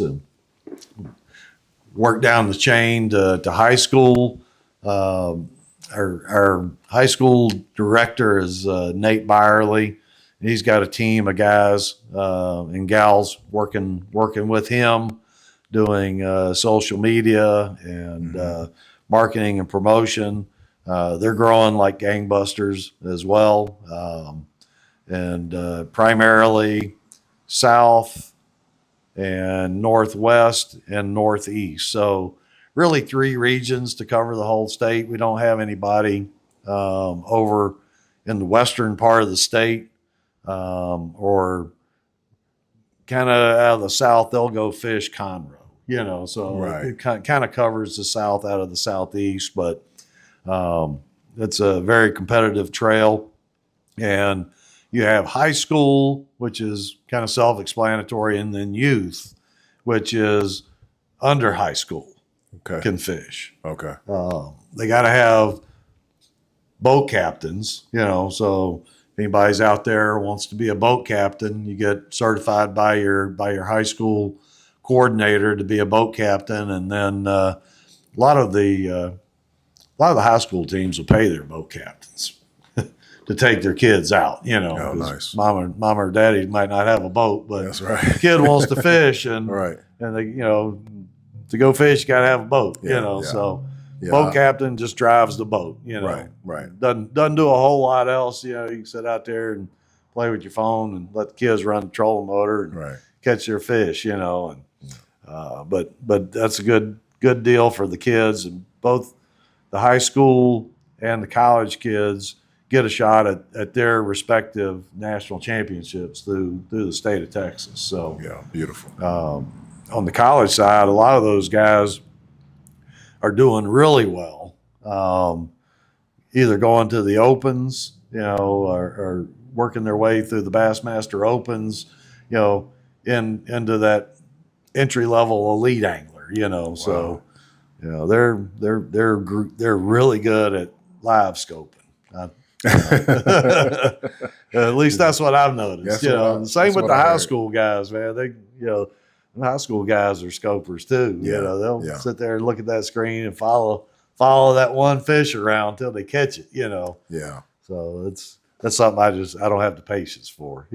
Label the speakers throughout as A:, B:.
A: and worked down the chain to high school. Our high school director is Nate Byerly. He's got a team of guys and gals working with him, doing social media and marketing and promotion. They're growing like gangbusters as well, and primarily south and northwest and northeast. So really 3 regions to cover the whole state. We don't have anybody over in the western part of the state, or kind of out of the south. They'll go fish Conroe, so
B: Right.
A: it kind of covers the south out of the southeast, but it's a very competitive trail. And you have high school, which is kind of self-explanatory, and then youth, which is under high school,
B: Okay.
A: can fish.
B: Okay.
A: They got to have boat captains, so if anybody's out there wants to be a boat captain, you get certified by your high school coordinator to be a boat captain. And then a lot of the high school teams will pay their boat captains to take their kids out,
B: Oh, nice.
A: Mom or daddy might not have a boat, but
B: That's right.
A: the kid wants to fish, and
B: Right.
A: and they, to go fish, you got to have a boat,
B: Yeah.
A: so
B: Yeah.
A: boat captain just drives the boat,
B: Right.
A: doesn't do a whole lot else. You can sit out there and play with your phone and let the kids run the trolling motor and
B: Right.
A: catch their fish, and but that's a good deal for the kids. And both the high school and the college kids get a shot at their respective national championships through the state of Texas. So
B: Yeah. Beautiful.
A: on the college side, a lot of those guys are doing really well. Either going to the Opens, or working their way through the Bassmaster Opens, into that entry level elite angler. So they're really good at live scoping. At least that's what I've noticed. Same with the high school guys, man. They, the high school guys are scopers too.
B: Yeah,
A: They'll
B: yeah.
A: sit there and look at that screen and follow that one fish around till they catch it.
B: Yeah.
A: So that's something I don't have the patience for.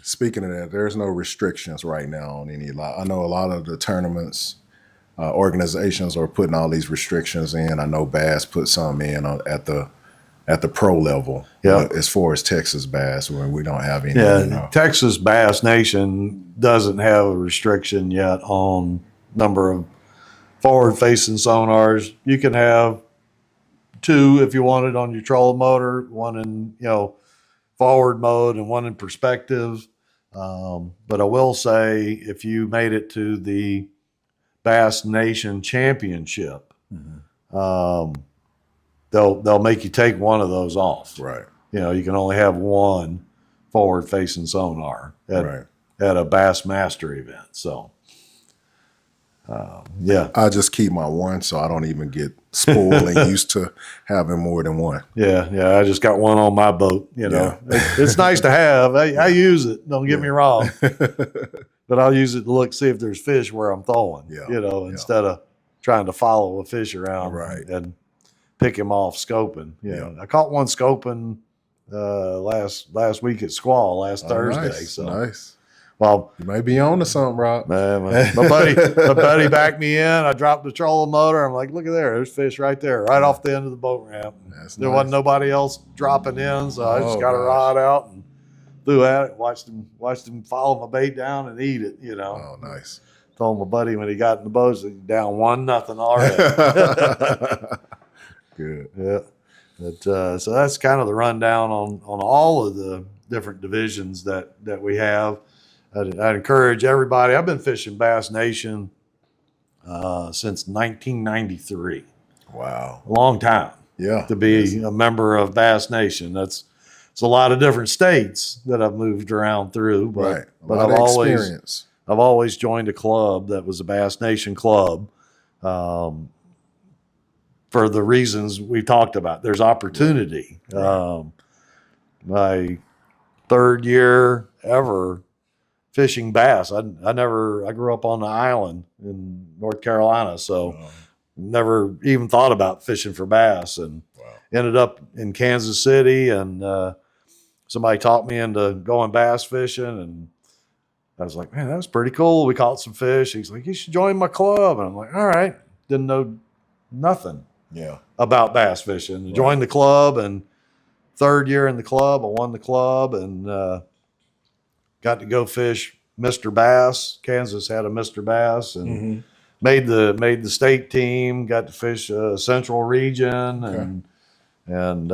B: Speaking of that, there's no restrictions right now on any. I know a lot of the tournaments, organizations are putting all these restrictions in. I know Bass put some in at the pro level.
A: Yeah.
B: As far as Texas Bass, where we don't have any.
A: Yeah, Texas Bass Nation doesn't have a restriction yet on number of forward-facing sonars. You can have 2 if you wanted on your trolling motor, one in forward mode and one in perspective. But I will say, if you made it to the Bass Nation Championship, they'll make you take one of those off.
B: Right.
A: You can only have one forward-facing sonar
B: Right.
A: at a Bassmaster event. So, yeah.
B: I just keep my one, so I don't even get spoiled and used to having more than one.
A: Yeah. I just got one on my boat. It's nice to have. I use it. Don't get me wrong, but I'll use it to see if there's fish where I'm throwing.
B: Yeah.
A: Instead of trying to follow a fish around
B: Right.
A: and pick him off scoping.
B: Yeah.
A: I caught one scoping last week at Squall last Thursday.
B: Nice.
A: So,
B: Nice.
A: well,
B: You may be on to something, Rob.
A: man, my buddy backed me in. I dropped the trolling motor. I'm like, look at there. There's fish right there, right off the end of the boat ramp. There
B: nice.
A: wasn't nobody else dropping in, so I just
B: Oh,
A: got a
B: gosh.
A: rod out and threw at it. Watched him follow my bait down and eat it.
B: Oh, nice.
A: Told my buddy when he got in the boat, he's down 1-0 already.
B: Good.
A: Yeah. But, so that's kind of the rundown on all of the different divisions that we have. I'd encourage everybody. I've been fishing Bass Nation since 1993.
B: Wow.
A: A long time
B: Yeah.
A: to be a member of Bass Nation. It's a lot of different states that I've moved around through, but
B: Right. A
A: but
B: lot
A: I've
B: of
A: always
B: experience.
A: joined a club that was a Bass Nation club. For the reasons we talked about, there's opportunity.
B: Right.
A: My 3rd year ever fishing bass. I grew up on the island in North Carolina, so never even thought about fishing for bass, and ended up in Kansas City, and somebody taught me into going bass fishing, and I was like, man, that was pretty cool. We caught some fish. He's like, you should join my club. And I'm like, all right. Didn't know nothing about bass fishing. Right. Joined the club, and third year in the club, I won the club, and got to go fish Mr. Bass. Kansas had a Mr. Bass, and made the state team. Got to fish Central Region, and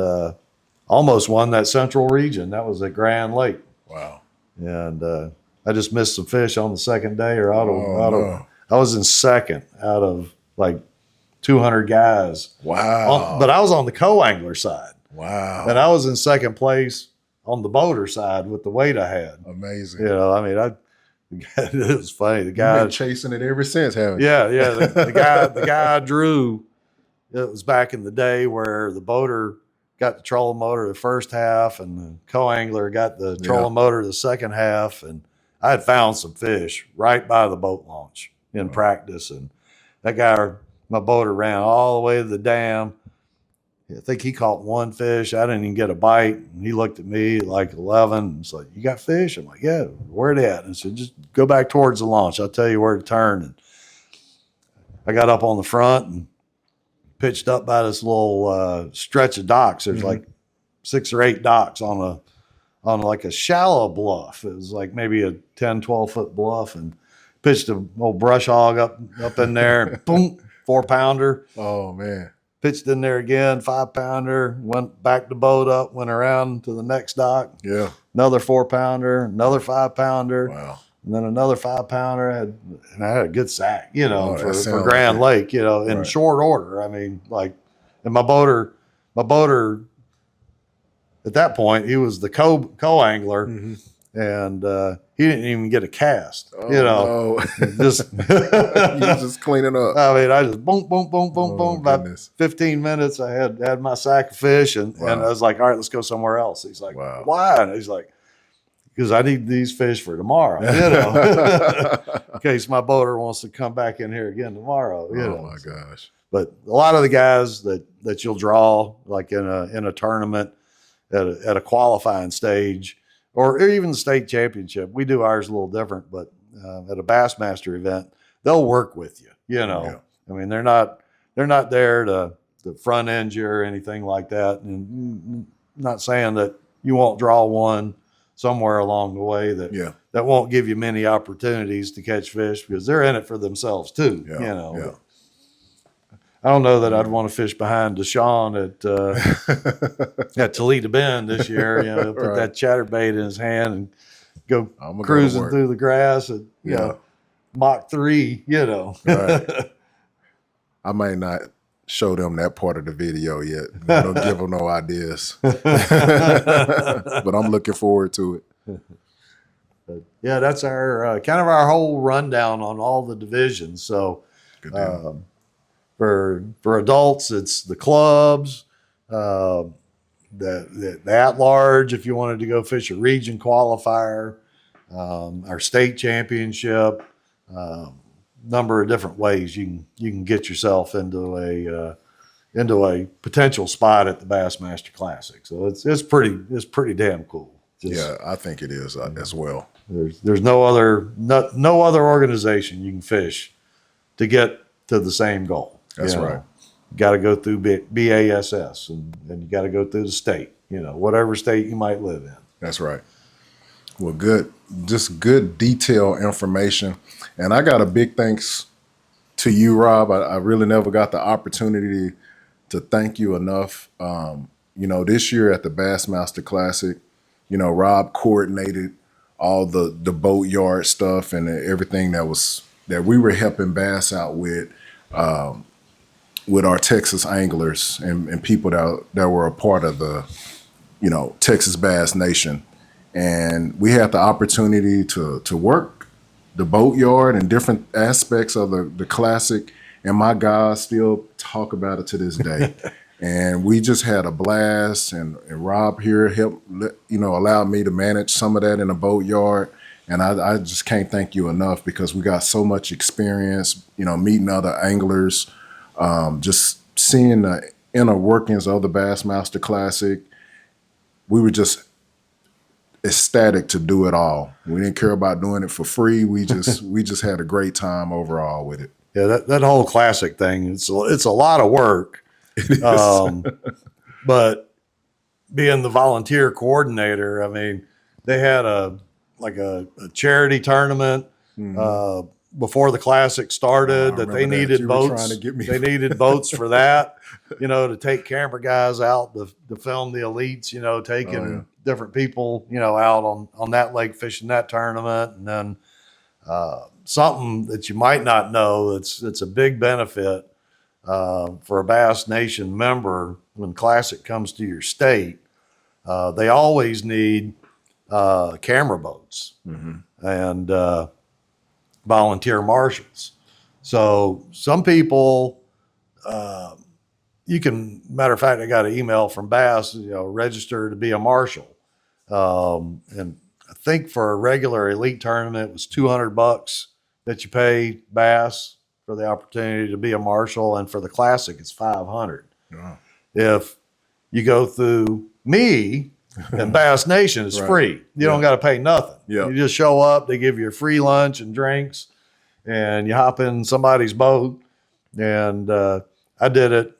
A: almost won that Central Region. That was at Grand Lake.
B: Wow.
A: And I just missed some fish on the second day, or I was in second out of like 200 guys.
B: Wow.
A: But I was on the co-angler side.
B: Wow.
A: And I was in second place on the boater side with the weight I had.
B: Amazing.
A: You know, I mean, it was funny. The guy,
B: you've been chasing it ever since, haven't you?
A: Yeah. The guy I drew, it was back in the day where the boater got the trolling motor the first half, and the co-angler got the trolling motor the second half. And I had found some fish right by the boat launch in practice. And that guy, my boater, ran all the way to the dam. I think he caught one fish. I didn't even get a bite. And he looked at me like 11 and was like, you got fish? I'm like, yeah, where it at? And I said, just go back towards the launch. I'll tell you where to turn. And I got up on the front and pitched up by this little stretch of docks. There's like 6 or 8 docks on like a shallow bluff. It was like maybe a 10, 12 foot bluff, and pitched a old brush hog up in there, and boom, 4-pounder.
B: Oh man. Pitched
A: in there again, 5-pounder, went back the boat up, went around to the next dock.
B: Yeah.
A: Another 4-pounder, another 5-pounder.
B: Wow.
A: And then another 5-pounder. And I had a good sack, you know, for Grand
B: like
A: Lake, you know, in short order. I mean, like, and my boater at that point, he was the co-angler, and he didn't even get a cast, you know, just
B: he was just cleaning up.
A: I mean, I just boom. About 15 minutes, I had my sack of fish, and I was like, all right, let's go somewhere else. He's like, why? And he's like, because I need these fish for tomorrow, you know, in case my boater wants to come back in here again tomorrow, you know.
B: Oh my gosh.
A: But a lot of the guys that you'll draw, like in a tournament at a qualifying stage, or even the state championship, we do ours a little different, but at a Bassmaster event, they'll work with you, you know. Yeah. I mean, they're not there to front end you or anything like that. And I'm not saying that you won't draw one somewhere along the way that won't give you many opportunities to catch fish, because they're in it for themselves too, you know. Yeah. I don't know that I'd want to fish behind DaShon at Toledo Bend this year. You know, put that chatterbait in his hand and go cruising through the grass at you know, Mach 3. You know,
B: I might not show them that part of the video yet. I don't give them no ideas, but I'm looking forward to it.
A: But yeah, that's our kind of our whole rundown on all the divisions. So.
B: Good deal.
A: For adults, it's the clubs, the at-large, if you wanted to go fish a region qualifier, our state championship, number of different ways you can get yourself into a potential spot at the Bassmaster Classic. So it's pretty damn cool.
B: I think it is as well.
A: There's no other organization you can fish to get to the same goal.
B: That's right.
A: You got to go through BASS, and you got to go through the state, you know, whatever state you might live in.
B: That's right. Well, just good detailed information. And I got a big thanks to you, Rob. I really never got the opportunity to thank you enough. You know, this year at the Bassmaster Classic, you know, Rob coordinated all the boat yard stuff and everything that we were helping Bass out with our Texas anglers and people that were a part of the, you know, Texas Bass Nation. And we had the opportunity to work the boat yard and different aspects of the classic. And my guys still talk about it to this day. And we just had a blast. And Rob here helped, you know, allowed me to manage some of that in the boat yard. And I just can't thank you enough because we got so much experience, meeting other anglers, just seeing the inner workings of the Bassmaster Classic. We were just ecstatic to do it all. We didn't care about doing it for free. We just had a great time overall with it.
A: Yeah, that whole classic thing, it's a lot of work. But being the volunteer coordinator, I mean, they had a charity tournament before the classic started that they needed boats. They needed boats for that, to take camera guys out to film the elites, taking different people, out on that lake fishing that tournament. And then something that you might not know, it's a big benefit for a Bass Nation member when Classic comes to your state. They always need camera boats and volunteer marshals. So some people, matter of fact, I got an email from Bass, register to be a marshal. And I think for a regular elite tournament, it was $200 that you pay Bass for the opportunity to be a marshal. And for the Classic, it's $500.
B: Wow.
A: If you go through me and Bass Nation, it's free. You don't got to pay nothing. You just show up, they give you a free lunch and drinks, and you hop in somebody's boat. And I did it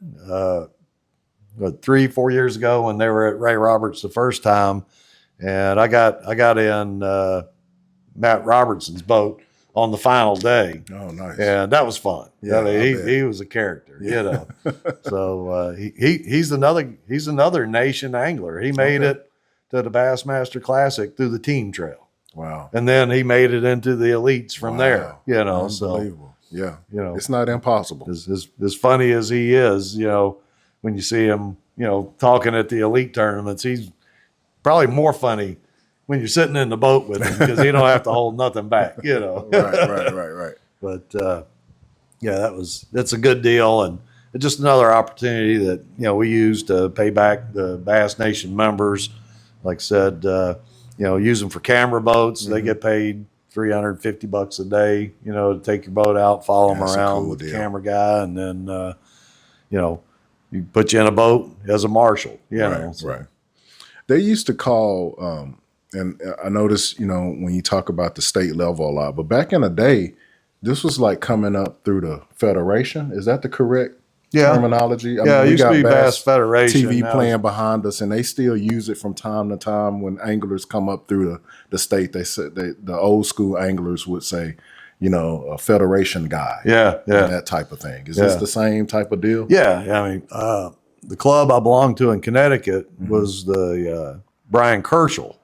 A: 3-4 years ago when they were at Ray Roberts the first time, and I got in Matt Robertson's boat on the final day.
B: Oh, nice!
A: And that was fun.
B: Yeah,
A: I mean, he was a character, So he's another nation angler. He made it to the Bassmaster Classic through the team trail.
B: Wow!
A: And then he made it into the elites from there.
B: Unbelievable.
A: So,
B: it's not impossible.
A: As funny as he is, when you see him, talking at the elite tournaments, he's probably more funny when you're sitting in the boat with him because he don't have to hold nothing back,
B: Right.
A: But that's a good deal, and it's just another opportunity that we use to pay back the Bass Nation members. Like I said, use them for camera boats. They get paid $350 a day, to take your boat out, follow them around with the camera guy, and then you put you in a boat as a marshal.
B: Right. They used to call. And I notice, when you talk about the state level a lot, but back in the day, this was like coming up through the Federation. Is that the correct terminology?
A: It used to be Bass Federation.
B: TV playing behind us, and they still use it from time to time when anglers come up through the state. They said the old school anglers would say, a Federation guy.
A: And
B: that type of thing. Is this the same type of deal?
A: Yeah. I mean, the club I belonged to in Connecticut was the Brian Kerschel.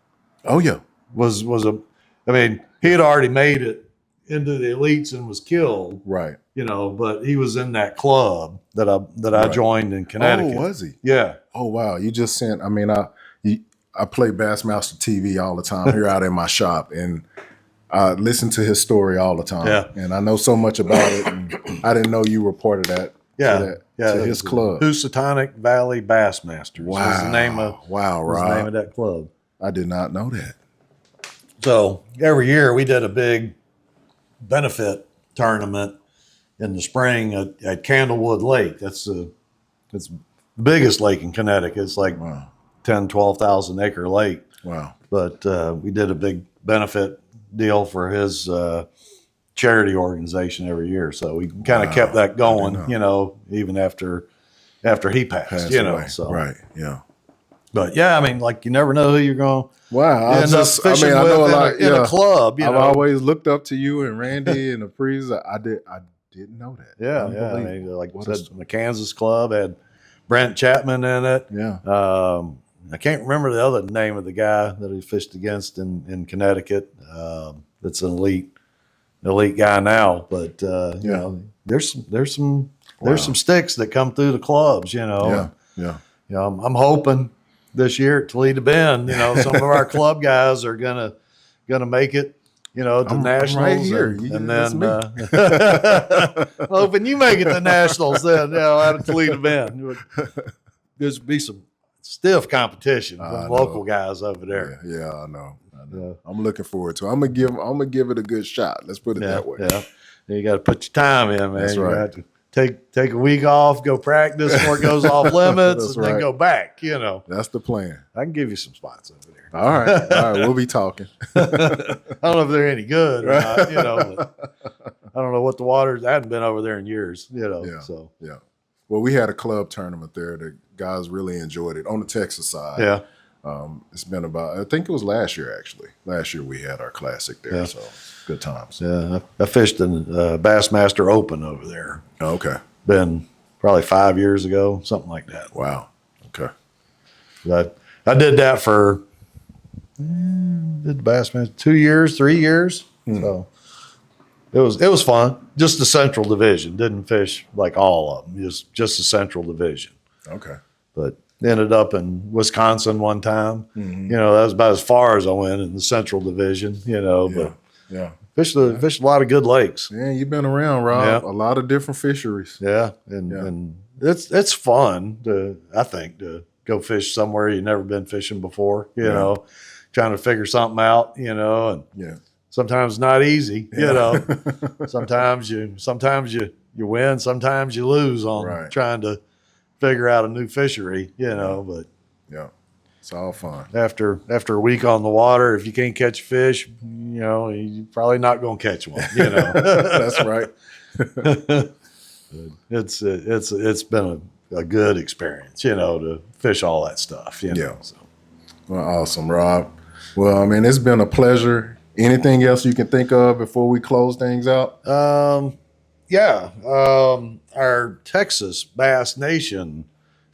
B: Oh yeah,
A: he had already made it into the elites and was killed,
B: right?
A: But he was in that club that I joined in Connecticut.
B: Oh, was he?
A: Yeah.
B: Oh wow, you just sent. I play Bassmaster TV all the time here out in my shop, and I listen to his story all the time.
A: Yeah.
B: And I know so much about it, and I didn't know you reported that. To his club,
A: Housatonic Valley Bassmasters.
B: Wow.
A: Was the name of
B: Rob.
A: the name of that club.
B: I did not know that.
A: So every year we did a big benefit tournament in the spring at Candlewood Lake. It's the biggest lake in Connecticut. It's like 12,000 acre lake.
B: Wow.
A: But we did a big benefit deal for his charity organization every year. So we kind of kept that going, even after he passed
B: away.
A: So.
B: Right. Yeah.
A: But you never know who you're going.
B: Wow,
A: I know a lot in a club.
B: I've always looked up to you and Randy and the Prees. I didn't know that.
A: Yeah. Like I said, the Kansas club had Brent Chapman in it.
B: Yeah.
A: I can't remember the other name of the guy that he fished against in Connecticut. That's an elite guy now. But there's some sticks that come through the clubs.
B: Yeah.
A: I'm hoping this year at Toledo Bend, some of our club guys are gonna make it, to nationals.
B: Right here.
A: And then hoping you make it to nationals then, out of Toledo Bend. There's be some stiff competition from local guys over there.
B: Yeah, I know.
A: Yeah.
B: I'm looking forward to it. I'm gonna give it a good shot. Let's put it that way.
A: Yeah. You got to put your time in, man.
B: That's
A: You
B: right.
A: got to take a week off, go practice before it goes off limits,
B: That's
A: and then
B: right.
A: go back. You know,
B: That's the plan.
A: I can give you some spots over there.
B: All right. We'll be talking.
A: I don't know if they're any good or not. You know, but I don't know what the waters. I hadn't been over there in years. You know,
B: Yeah.
A: so
B: Yeah. Well, we had a club tournament there. The guys really enjoyed it on the Texas side.
A: yeah.
B: It's been about, I think it was last year, actually. Last year we had our classic there.
A: Yeah.
B: So good times.
A: Yeah, I fished in Bassmaster Open over there.
B: Oh, okay.
A: Been probably 5 years ago, something like that.
B: Wow. Okay.
A: I did that for did the Bassmaster 2 years, 3 years. So it was fun. Just the Central Division. Didn't fish like all of them. Just the Central Division.
B: Okay.
A: But ended up in Wisconsin one time. You know, that was about as far as I went in the Central Division. You know,
B: Yeah.
A: but
B: Yeah.
A: fished a lot of good lakes.
B: Yeah, you've been around, Rob.
A: Yeah.
B: A lot of different fisheries.
A: Yeah, and it's fun I think to go fish somewhere you've never been fishing before. You know, trying to figure something out. You know, and
B: Yeah.
A: sometimes not easy. You know, sometimes you win, sometimes you lose on trying to figure out a new fishery. You know, but
B: Yeah. It's all fun.
A: after a week on the water, if you can't catch fish, you know, you're probably not going to catch one. You know,
B: That's right.
A: it's been a good experience, you know, to fish all that stuff. You know,
B: Yeah.
A: so.
B: Well, awesome, Rob. Well, I mean, it's been a pleasure. Anything else you can think of before we close things out?
A: Yeah. Our Texas Bass Nation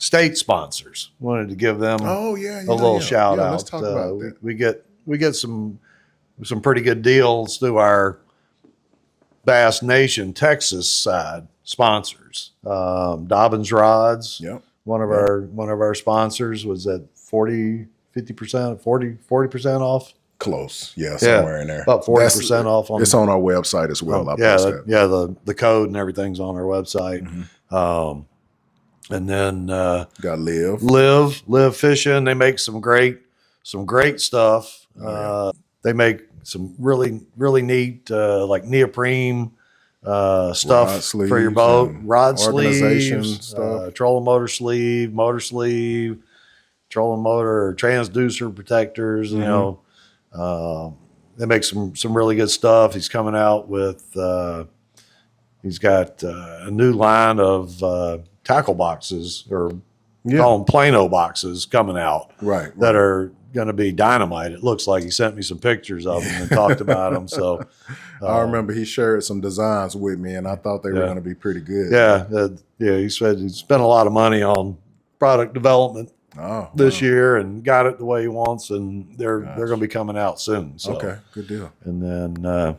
A: state sponsors, wanted to give them
B: Oh, yeah.
A: a little shout out.
B: Let's talk about that.
A: We get some pretty good deals through our Bass Nation Texas side sponsors. Dobbins Rods,
B: Yep.
A: one of our sponsors, was at 50%, 40% off.
B: Close. Yeah, somewhere in there.
A: About 40% off on
B: It's on our website as well. I'll post that.
A: the code and everything's on our website. And then
B: Got Live.
A: Live Fishing. They make some great stuff. They make some really neat like neoprene stuff for your boat, rod
B: organization
A: sleeves,
B: stuff.
A: trolling motor sleeve, trolling motor transducer protectors. You know, they make some really good stuff. He's coming out with he's got a new line of tackle boxes, or call them Plano boxes, coming out that are going to be dynamite. It looks like he sent me some pictures of them and talked about them. So
B: I remember he shared some designs with me, and I thought they were going to be pretty good.
A: He said he spent a lot of money on product development this year and got it the way he wants, and they're going to be coming out soon. So.
B: Okay, good deal.
A: And then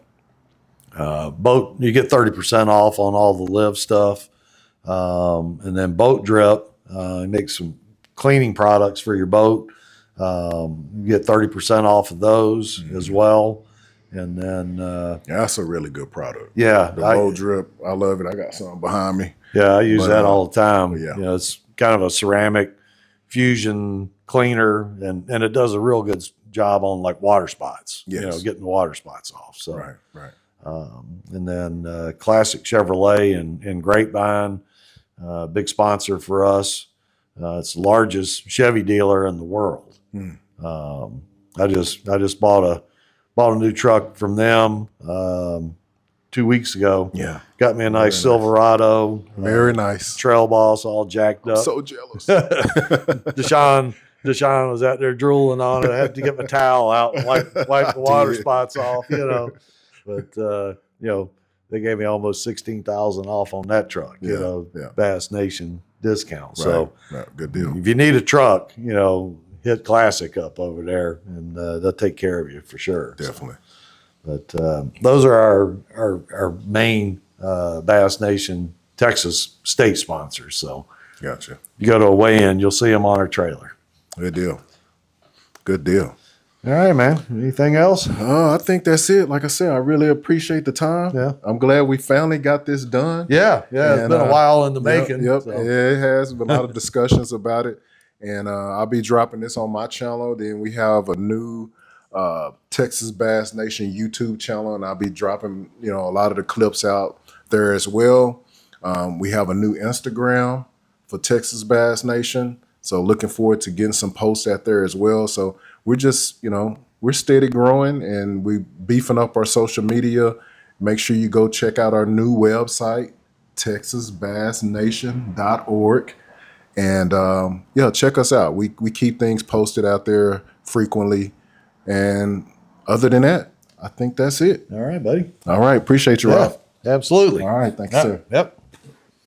A: boat, you get 30% off on all the Live stuff. And then Boat Drip, make some cleaning products for your boat. You get 30% off of those as well. And then
B: that's a really good product.
A: Yeah,
B: the Boat Drip, I love it. I got some behind me.
A: Yeah, I use that all the time.
B: Yeah.
A: You know, it's kind of a ceramic fusion cleaner, and it does a real good job on like water spots.
B: Yes.
A: You know, getting the water spots off. So
B: Right.
A: And then Classic Chevrolet and Grapevine, big sponsor for us. It's the largest Chevy dealer in the world. I just bought a new truck from them 2 weeks ago.
B: Yeah,
A: got me a nice Silverado.
B: Very nice.
A: Trail Boss, all jacked up.
B: I'm so jealous.
A: DaShon was out there drooling on it. I had to get my towel out and wipe the water spots off, you know. But you know, they gave me almost $16,000 off on that truck. You know, Bass Nation discount. So
B: good deal.
A: If you need a truck, you know, hit Classic up over there, and they'll take care of you for sure.
B: Definitely.
A: So, but those are our main Bass Nation Texas state sponsors. So
B: gotcha.
A: You go to a weigh-in, you'll see them on our trailer.
B: Good deal. Good deal.
A: All right, man. Anything else?
B: I think that's it. Like I said, I really appreciate the time.
A: Yeah.
B: I'm glad we finally got this done.
A: Yeah. It's been a while in the making.
B: Yep.
A: So.
B: Yeah, it has been a lot of discussions about it. And I'll be dropping this on my channel. Then we have a new Texas Bass Nation YouTube channel, and I'll be dropping, a lot of the clips out there as well. We have a new Instagram for Texas Bass Nation, so looking forward to getting some posts out there as well. So we're just, we're steady growing, and we beefing up our social media. Make sure you go check out our new website, texasbassnation.org. And check us out. We keep things posted out there frequently. And other than that, I think that's it.
A: All right, buddy.
B: All right. Appreciate you, Rob.
A: Absolutely.
B: All right. Thank you, sir.
A: Yep.